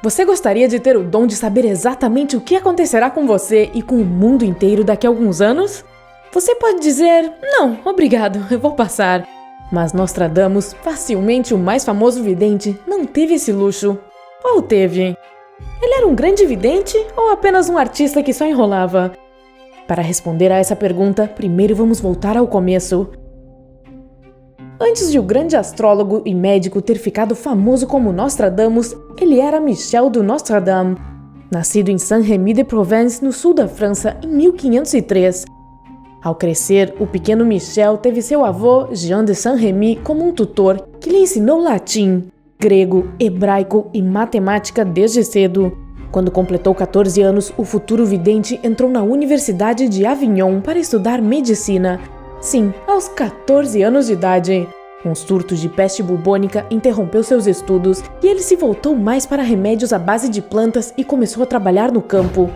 Você gostaria de ter o dom de saber exatamente o que acontecerá com você e com o mundo inteiro daqui a alguns anos? Você pode dizer, não, obrigado, eu vou passar. Mas Nostradamus, facilmente o mais famoso vidente, não teve esse luxo. Ou teve? Ele era um grande vidente ou apenas um artista que só enrolava? Para responder a essa pergunta, primeiro vamos voltar ao começo. Antes de o grande astrólogo e médico ter ficado famoso como Nostradamus, ele era Michel de Nostradam, nascido em Saint-Rémy-de-Provence, no sul da França, em 1503. Ao crescer, o pequeno Michel teve seu avô, Jean de Saint-Rémy, como um tutor, que lhe ensinou latim, grego, hebraico e matemática desde cedo. Quando completou 14 anos, o futuro vidente entrou na Universidade de Avignon para estudar medicina. Sim, aos 14 anos de idade. Um surto de peste bubônica interrompeu seus estudos e ele se voltou mais para remédios à base de plantas e começou a trabalhar no campo.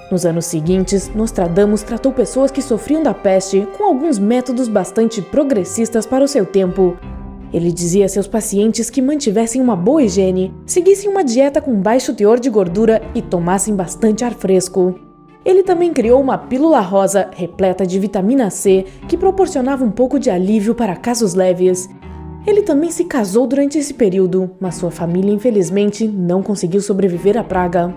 Nos anos seguintes, Nostradamus tratou pessoas que sofriam da peste com alguns métodos bastante progressistas para o seu tempo. Ele dizia a seus pacientes que mantivessem uma boa higiene, seguissem uma dieta com baixo teor de gordura e tomassem bastante ar fresco. Ele também criou uma pílula rosa repleta de vitamina C que proporcionava um pouco de alívio para casos leves. Ele também se casou durante esse período, mas sua família infelizmente não conseguiu sobreviver à praga.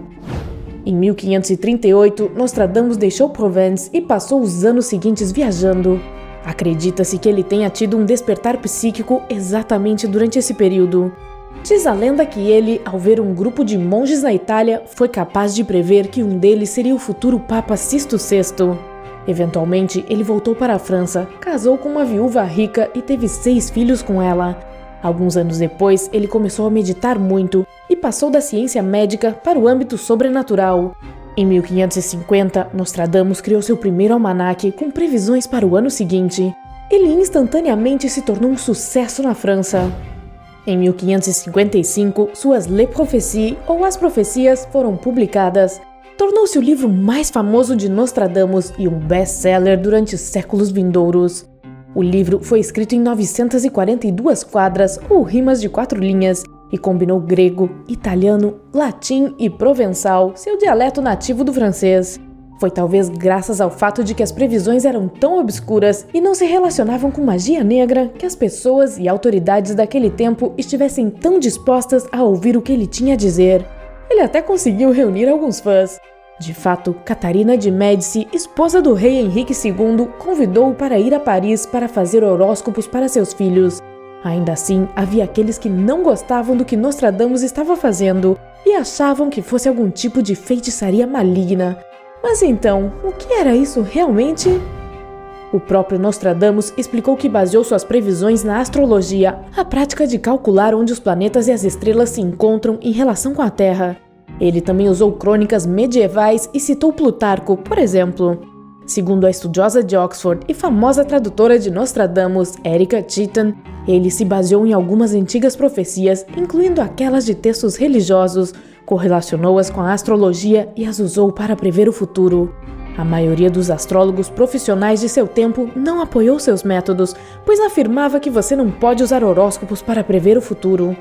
Em 1538, Nostradamus deixou Provence e passou os anos seguintes viajando. Acredita-se que ele tenha tido um despertar psíquico exatamente durante esse período. Diz a lenda que ele, ao ver um grupo de monges na Itália, foi capaz de prever que um deles seria o futuro Papa Sisto VI. Eventualmente, ele voltou para a França, casou com uma viúva rica e teve 6 filhos com ela. Alguns anos depois, ele começou a meditar muito e passou da ciência médica para o âmbito sobrenatural. Em 1550, Nostradamus criou seu primeiro almanaque com previsões para o ano seguinte. Ele instantaneamente se tornou um sucesso na França. Em 1555, suas Les Prophéties, ou As Profecias, foram publicadas. Tornou-se o livro mais famoso de Nostradamus e um best-seller durante os séculos vindouros. O livro foi escrito em 942 quadras, ou rimas de 4 linhas, e combinou grego, italiano, latim e provençal, seu dialeto nativo do francês. Foi talvez graças ao fato de que as previsões eram tão obscuras e não se relacionavam com magia negra que as pessoas e autoridades daquele tempo estivessem tão dispostas a ouvir o que ele tinha a dizer. Ele até conseguiu reunir alguns fãs. De fato, Catarina de Médici, esposa do rei Henrique II, convidou-o para ir a Paris para fazer horóscopos para seus filhos. Ainda assim, havia aqueles que não gostavam do que Nostradamus estava fazendo e achavam que fosse algum tipo de feitiçaria maligna. Mas então, o que era isso realmente? O próprio Nostradamus explicou que baseou suas previsões na astrologia, a prática de calcular onde os planetas e as estrelas se encontram em relação com a Terra. Ele também usou crônicas medievais e citou Plutarco, por exemplo. Segundo a estudiosa de Oxford e famosa tradutora de Nostradamus, Erika Cheetham, ele se baseou em algumas antigas profecias, incluindo aquelas de textos religiosos, correlacionou-as com a astrologia e as usou para prever o futuro. A maioria dos astrólogos profissionais de seu tempo não apoiou seus métodos, pois afirmava que você não pode usar horóscopos para prever o futuro.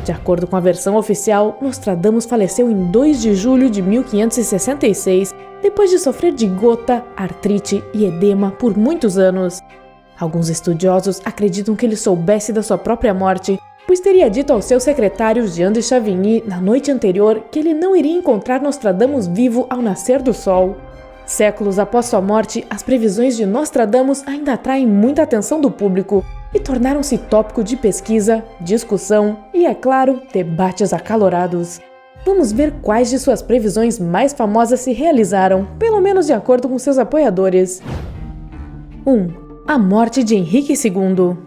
De acordo com a versão oficial, Nostradamus faleceu em 2 de julho de 1566, depois de sofrer de gota, artrite e edema por muitos anos. Alguns estudiosos acreditam que ele soubesse da sua própria morte, pois teria dito ao seu secretário Jean de Chavigny na noite anterior que ele não iria encontrar Nostradamus vivo ao nascer do sol. Séculos após sua morte, as previsões de Nostradamus ainda atraem muita atenção do público e tornaram-se tópico de pesquisa, discussão e, é claro, debates acalorados. Vamos ver quais de suas previsões mais famosas se realizaram, pelo menos de acordo com seus apoiadores. 1. A morte de Henrique II.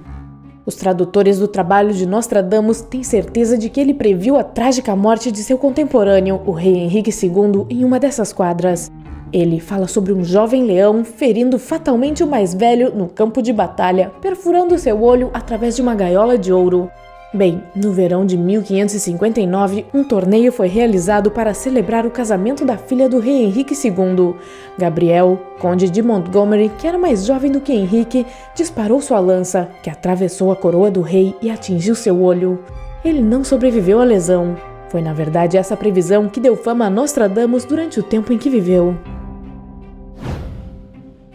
Os tradutores do trabalho de Nostradamus têm certeza de que ele previu a trágica morte de seu contemporâneo, o rei Henrique II, em uma dessas quadras. Ele fala sobre um jovem leão ferindo fatalmente o mais velho no campo de batalha, perfurando seu olho através de uma gaiola de ouro. Bem, no verão de 1559, um torneio foi realizado para celebrar o casamento da filha do rei Henrique II. Gabriel, conde de Montgomery, que era mais jovem do que Henrique, disparou sua lança, que atravessou a coroa do rei e atingiu seu olho. Ele não sobreviveu à lesão. Foi na verdade essa previsão que deu fama a Nostradamus durante o tempo em que viveu.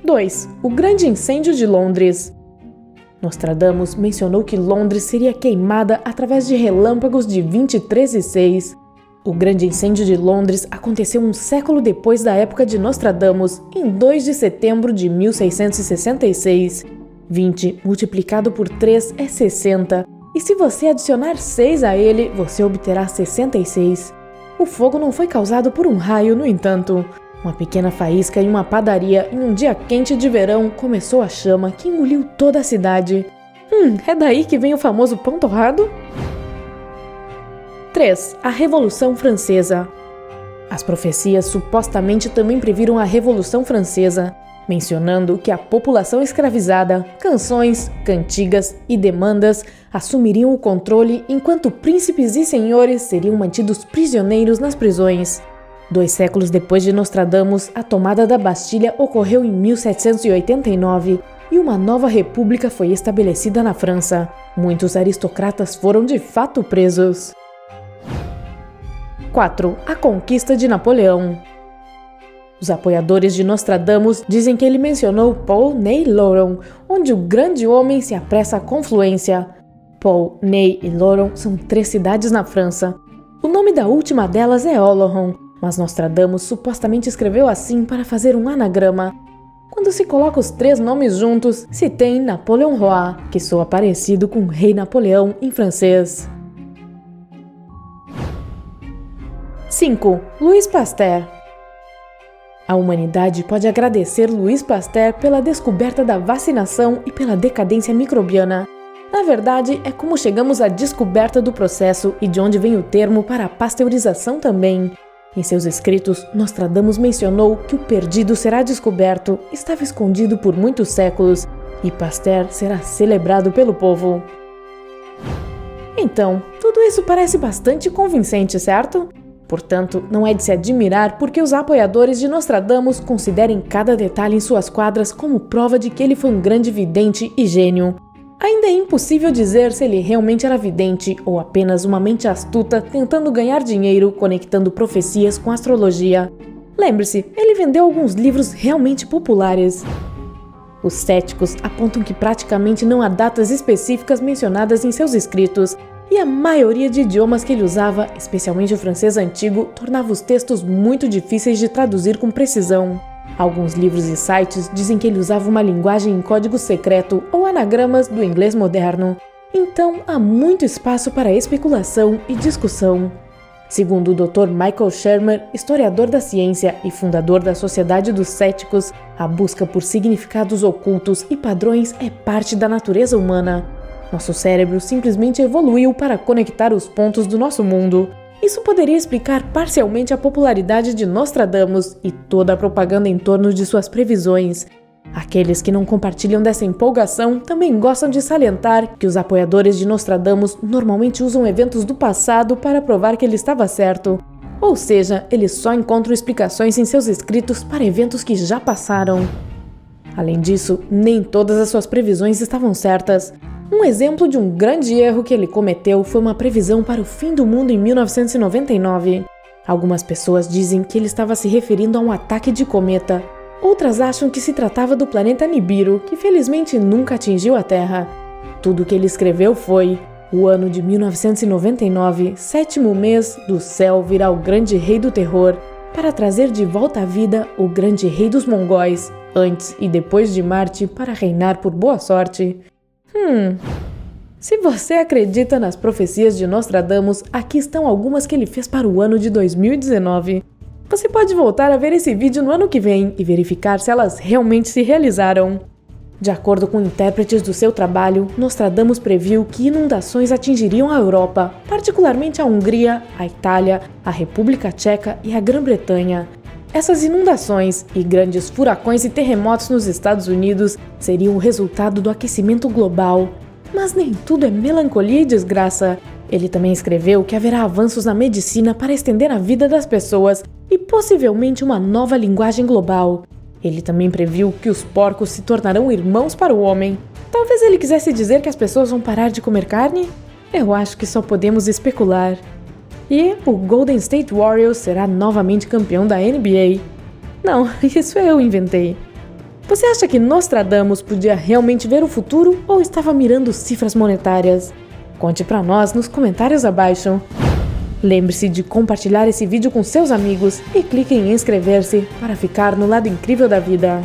2. O Grande Incêndio de Londres. Nostradamus mencionou que Londres seria queimada através de relâmpagos de 23/6. O Grande Incêndio de Londres aconteceu um século depois da época de Nostradamus, em 2 de setembro de 1666. 20 multiplicado por 3 é 60, e se você adicionar 6 a ele, você obterá 66. O fogo não foi causado por um raio, no entanto. Uma pequena faísca em uma padaria em um dia quente de verão começou a chama que engoliu toda a cidade. É daí que vem o famoso pão torrado? 3. A Revolução Francesa. As profecias supostamente também previram a Revolução Francesa, mencionando que a população escravizada, canções, cantigas e demandas assumiriam o controle enquanto príncipes e senhores seriam mantidos prisioneiros nas prisões. 2 séculos depois de Nostradamus, a tomada da Bastilha ocorreu em 1789 e uma nova república foi estabelecida na França. Muitos aristocratas foram de fato presos. 4. A Conquista de Napoleão. Os apoiadores de Nostradamus dizem que ele mencionou Pau, Ney e Loron, onde o grande homem se apressa à confluência. Pau, Ney e Loron são 3 cidades na França. O nome da última delas é Oloron, mas Nostradamus supostamente escreveu assim para fazer um anagrama. Quando se coloca os 3 nomes juntos, se tem Napoleon Roi, que soa parecido com Rei Napoleão em francês. 5. Louis Pasteur. A humanidade pode agradecer Louis Pasteur pela descoberta da vacinação e pela decadência microbiana. Na verdade, é como chegamos à descoberta do processo e de onde vem o termo para a pasteurização também. Em seus escritos, Nostradamus mencionou que o perdido será descoberto, estava escondido por muitos séculos, e Pasteur será celebrado pelo povo. Então, tudo isso parece bastante convincente, certo? Portanto, não é de se admirar porque os apoiadores de Nostradamus considerem cada detalhe em suas quadras como prova de que ele foi um grande vidente e gênio. Ainda é impossível dizer se ele realmente era vidente ou apenas uma mente astuta tentando ganhar dinheiro conectando profecias com astrologia. Lembre-se, ele vendeu alguns livros realmente populares. Os céticos apontam que praticamente não há datas específicas mencionadas em seus escritos, e a maioria de idiomas que ele usava, especialmente o francês antigo, tornava os textos muito difíceis de traduzir com precisão. Alguns livros e sites dizem que ele usava uma linguagem em código secreto ou anagramas do inglês moderno. Então, há muito espaço para especulação e discussão. Segundo o Dr. Michael Shermer, historiador da ciência e fundador da Sociedade dos Céticos, a busca por significados ocultos e padrões é parte da natureza humana. Nosso cérebro simplesmente evoluiu para conectar os pontos do nosso mundo. Isso poderia explicar parcialmente a popularidade de Nostradamus e toda a propaganda em torno de suas previsões. Aqueles que não compartilham dessa empolgação também gostam de salientar que os apoiadores de Nostradamus normalmente usam eventos do passado para provar que ele estava certo. Ou seja, eles só encontram explicações em seus escritos para eventos que já passaram. Além disso, nem todas as suas previsões estavam certas. Um exemplo de um grande erro que ele cometeu foi uma previsão para o fim do mundo em 1999. Algumas pessoas dizem que ele estava se referindo a um ataque de cometa. Outras acham que se tratava do planeta Nibiru, que felizmente nunca atingiu a Terra. Tudo o que ele escreveu foi: o ano de 1999, 7º mês, do céu virá o grande rei do terror, para trazer de volta à vida o grande rei dos mongóis, antes e depois de Marte, para reinar por boa sorte. Se você acredita nas profecias de Nostradamus, aqui estão algumas que ele fez para o ano de 2019. Você pode voltar a ver esse vídeo no ano que vem e verificar se elas realmente se realizaram. De acordo com intérpretes do seu trabalho, Nostradamus previu que inundações atingiriam a Europa, particularmente a Hungria, a Itália, a República Tcheca e a Grã-Bretanha. Essas inundações e grandes furacões e terremotos nos Estados Unidos seriam o resultado do aquecimento global. Mas nem tudo é melancolia e desgraça. Ele também escreveu que haverá avanços na medicina para estender a vida das pessoas e possivelmente uma nova linguagem global. Ele também previu que os porcos se tornarão irmãos para o homem. Talvez ele quisesse dizer que as pessoas vão parar de comer carne? Eu acho que só podemos especular. E o Golden State Warriors será novamente campeão da NBA. Não, isso eu inventei. Você acha que Nostradamus podia realmente ver o futuro ou estava mirando cifras monetárias? Conte pra nós nos comentários abaixo. Lembre-se de compartilhar esse vídeo com seus amigos e clique em inscrever-se para ficar no lado incrível da vida.